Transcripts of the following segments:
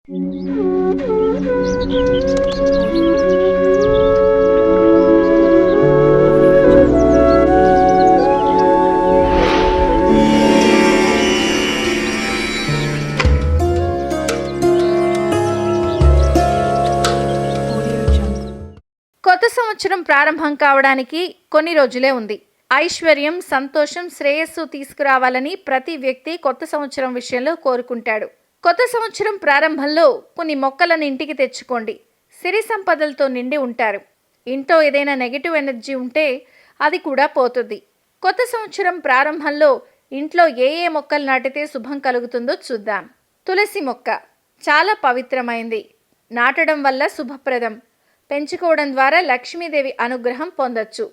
కొత్త సంవత్సరం ప్రారంభం కావడానికి కొన్ని రోజులే ఉంది. ఐశ్వర్యం, సంతోషం, శ్రేయస్సు తీసుకురావాలని ప్రతి వ్యక్తి కొత్త సంవత్సరం విషయంలో కోరుకుంటాడు. కొత్త సంవత్సరం ప్రారంభంలో కొన్ని మొక్కలను ఇంటికి తెచ్చుకోండి. సిరి సంపదలతో నిండి ఉంటారు. ఇంట్లో ఏదైనా నెగిటివ్ ఎనర్జీ ఉంటే అది కూడా పోతుంది. కొత్త సంవత్సరం ప్రారంభంలో ఇంట్లో ఏ ఏ మొక్కలు నాటితే శుభం కలుగుతుందో చూద్దాం. తులసి మొక్క చాలా పవిత్రమైంది. నాటడం వల్ల శుభప్రదం. పెంచుకోవడం ద్వారా లక్ష్మీదేవి అనుగ్రహం పొందొచ్చు.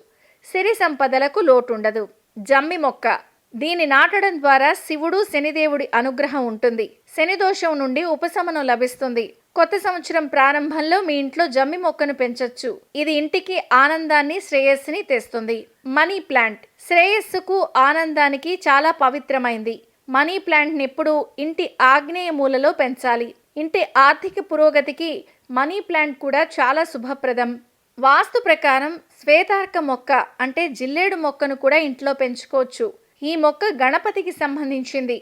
సిరి సంపదలకు లోటుండదు. జమ్మి మొక్క, దీన్ని నాటడం ద్వారా శివుడు, శనిదేవుడి అనుగ్రహం ఉంటుంది. శని దోషం నుండి ఉపశమనం లభిస్తుంది. కొత్త సంవత్సరం ప్రారంభంలో మీ ఇంట్లో జమ్మి మొక్కను పెంచొచ్చు. ఇది ఇంటికి ఆనందాన్ని, శ్రేయస్సుని తెస్తుంది. మనీ ప్లాంట్ శ్రేయస్సుకు, ఆనందానికి చాలా పవిత్రమైంది. మనీ ప్లాంట్ని ఎప్పుడు ఇంటి ఆగ్నేయ మూలలో పెంచాలి. ఇంటి ఆర్థిక పురోగతికి మనీ ప్లాంట్ కూడా చాలా శుభప్రదం. వాస్తు ప్రకారం శ్వేతార్క మొక్క అంటే జిల్లేడు మొక్కను కూడా ఇంట్లో పెంచుకోవచ్చు. ఈ మొక్క గణపతికి సంబంధించింది.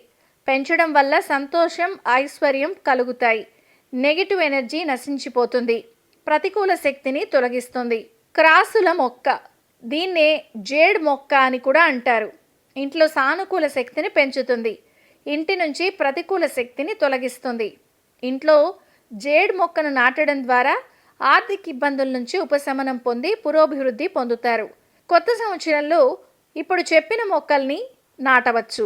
పెంచడం వల్ల సంతోషం, ఐశ్వర్యం కలుగుతాయి. నెగిటివ్ ఎనర్జీ నశించిపోతుంది. ప్రతికూల శక్తిని తొలగిస్తుంది. క్రాసుల మొక్క, దీన్నే జేడ్ మొక్క అని కూడా అంటారు. ఇంట్లో సానుకూల శక్తిని పెంచుతుంది. ఇంటి నుంచి ప్రతికూల శక్తిని తొలగిస్తుంది. ఇంట్లో జేడ్ మొక్కను నాటడం ద్వారా ఆర్థిక ఇబ్బందుల నుంచి ఉపశమనం పొంది పురోభివృద్ధి పొందుతారు. కొత్త సంవత్సరంలో ఇప్పుడు చెప్పిన మొక్కల్ని నాటవచ్చు.